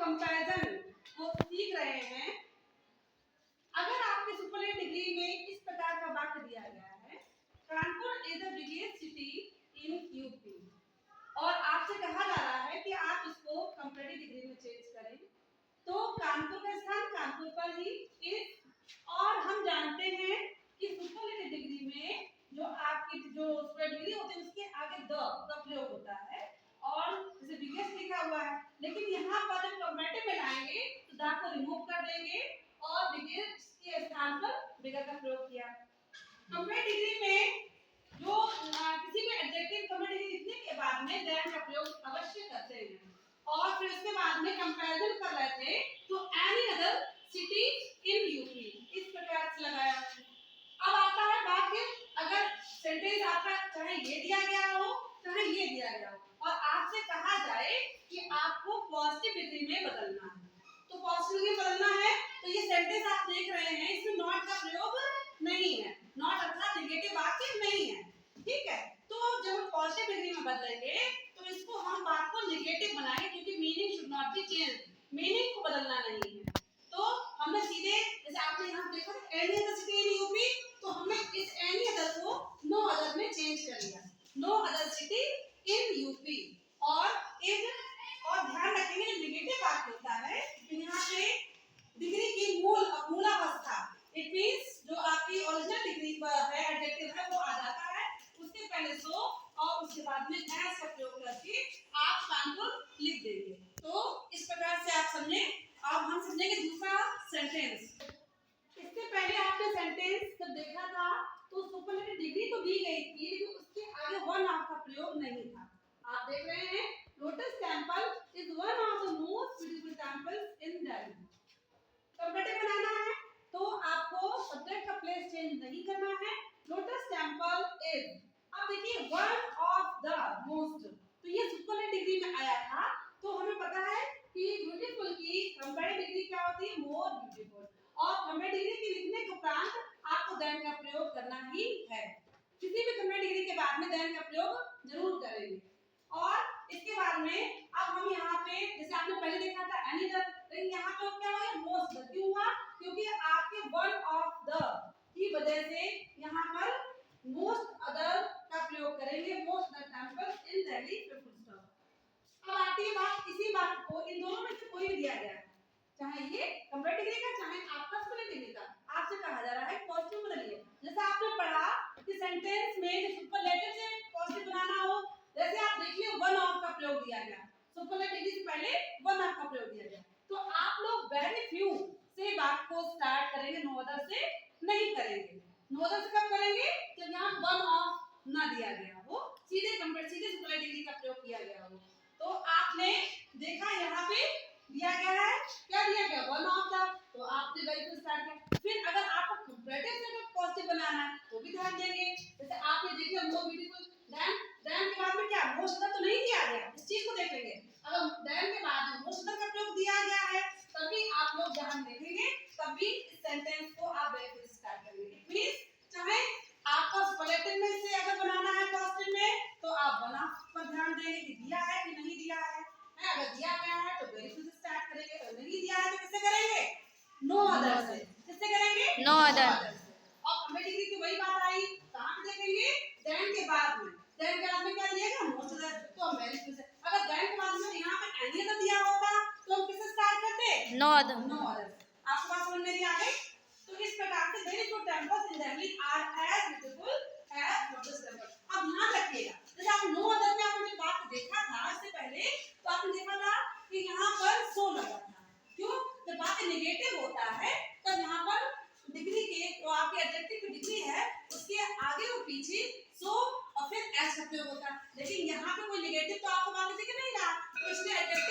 Comparison को सीख रहे हैं। अगर आपके सुपरलेटिव डिग्री में इस प्रकार का वाक्य दिया गया है, Kanpur is the biggest city in UP, और आपसे कहा जा रहा है कि आप इसको कंपैरेटिव डिग्री में चेंज करें, तो कानपुर का स्थान कानपुर पर ही इज, और हम जानते हैं कि सुपरलेटिव डिग्री में जो आपकी जो सुपर डिग्री होती है उसके आगे द का प्रयोग होता है, और जैसे बिगेस्ट लिखा हुआ है, लेकिन यहाँ पर जब कंपैरेटिव में लाएंगे तो द को रिमूव कर देंगे और बिगेस्ट के स्थान पर बिगर का प्रयोग किया। कंपैरेटिव डिग्री में जो किसी भी एडजेक्टिव कंपैरेटिव लिखने के बाद में देन का प्रयोग अवश्य करते हैं, और फिर उसके बाद में कंपैरिजन कर रहे थे तो any other city in UP इस प्रकार से लगाया। अब आता है वाक्य, अगर सेंटेंस आपका चाहे ये दिया गया हो चाहे ये दिया गया हो और आपसे कहा जाए कि आपको पॉजिटिव डिग्री में बदलना है, तो पॉजिटिव डिग्री बदलना है तो ये सेंटेंस आप देख रहे हैं इसमें नॉट का प्रयोग नहीं है, नॉट अर्थात नेगेटिव वाक्य नहीं है, ठीक है। तो जब हम पॉजिटिव डिग्री में बदलेंगे तो इसको हम बात को नेगेटिव बनाएंगे, क्योंकि meaning should not be change, meaning को बदलना नहीं है। तो हमने सीधे जैसे आपने यहाँ देखा any other city in UP, तो हमने इस एनी अदर को नो अदर में चेंज कर लिया, no other city in UP. और ध्यान रखेंगे नेगेटिव वाक्य होता है तो यहाँ पे डिग्री की मूलावस्था, इट मींस जो आपकी ओरिजिनल डिग्री पर है एडजेक्टिव है वो आ जाता है, उसके पहले सो और उसके बाद में एस का प्रयोग करके आप कानपुर लिख देंगे। तो इस प्रकार से आप समझे। अब हम समझेंगे दूसरा सेंटेंस। इससे पहले आपने सेंटेंस जब देखा था तो सुपरलेटिव डिग्री तो दी गई थी लेकिन उसके आगे वन ऑफ का प्रयोग नहीं था। आप देख रहे हैं lotus temple is one of the most beautiful temples in Delhi. Comparative बनाना है तो आपको सब्जेक्ट का प्लेस चेंज नहीं करना है, लोटस टेंपल इज, अब देखिए वन ऑफ द मोस्ट, तो ये सुपरलेटिव डिग्री में आया था, तो हमें पता है कि ब्यूटीफुल की कंपैरेटिव डिग्री क्या होती है, मोर ब्यूटीफुल, और कंपैरेटिव डिग्री के लिखने के उपरांत आपको देन का प्रयोग करना ही है, किसी भी कंपैरेटिव डिग्री के बाद में देन का प्रयोग जरूर करेंगे। और इसके बाद में अब हम यहाँ पे जैसे आपने पहले देखा था एनी द, लेकिन यहाँ पे क्या हुआ मोस्ट, क्यों हुआ, क्योंकि आपके वन ऑफ द की वजह से यहाँ पर मोस्ट अदर का प्रयोग करेंगे, most other temples in Delhi. अब आती है बात, इसी बात को इन दोनों में से कोई भी दिया गया है, चाहे ये कंपैरेटिव डिग्री का चाहे आपका सुपरलेटिव डिग्री का, आपसे कहा जा रहा है पॉजिटिव बदलिए। जैसे आपने पढ़ा कि सेंटेंस में जो सुपरलेटिव से पॉजिटिव बनाना हो, जैसे आप देखिए वन ऑफ का प्रयोग दिया गया, सुपरलेटिव डिग्री से पहले वन ऑफ का प्रयोग दिया गया, तो आप लोग वेरी फ्यू से बात को स्टार्ट करेंगे, नो अदर से नहीं करेंगे। नो अदर से कब करेंगे, जब यहाँ वन ऑफ ना दिया गया हो, सीधे सुपरलेटिव डिग्री का प्रयोग किया गया हो। तो आपने देखा यहाँ पे दिया गया है, क्या दिया गया, वन ऑफ द, तो आपने वेरी फ्यू स्टार्ट किया। फिर अगर आपको कंपैरेटिव से पॉजिटिव बनाना है तो भी ध्यान देंगे, जैसे आपने देखा मोर ब्यूटीफुल, देन के बाद में क्या मोस्ट अदर तो नहीं दिया गया, इस चीज को देख लेंगे। अगर देन के बाद में मोस्ट अदर का प्रयोग दिया गया है तभी आप लोग ध्यान देखेंगे, तभी इस सेंटेंस को आप वेरी स्टार्ट करेंगे। इट मींस चाहे आपको सुपरलेटिव में से अगर बनाना है पॉजिटिव में तो आप वन ऑफ पर ध्यान देंगे कि दिया है कि नहीं दिया है, अगर दिया गया है तो वेरी से स्टार्ट करेंगे, और नहीं दिया है तो किससे करेंगे, नो अदर से, किससे करेंगे, नो अदर। और कंपैरेटिव डिग्री की वही बात आई, कहां पे देखेंगे, देन के बाद में, देन के बाद में क्या दिया गया, मोस्ट अदर, तो हम वेरी से, अगर देन के बाद में यहां पे एनी अदर दिया होता तो हम किससे स्टार्ट करते, नो अदर। No other. आपको बात समझ में आ गई। तो इस प्रकार से very good temples in Delhi are as beautiful as Lotus Temple. अब ध्यान रखिएगा, जैसे आप नो अदर में आपने बात देखा था इससे पहले, तो आपने देखा था कि यहाँ पर सो लगा था, क्यों, जब बात नेगेटिव होता है तब यहाँ पर डिग्री के जो आपके एडजेक्टिव की डिग्री है उसके आगे और पीछे सो और फिर एस का प्रयोग होता है, लेकिन यहाँ पे कोई नेगेटिव तो आपको बात दिख नहीं रहा, तो इसलिए एडजेक्टिव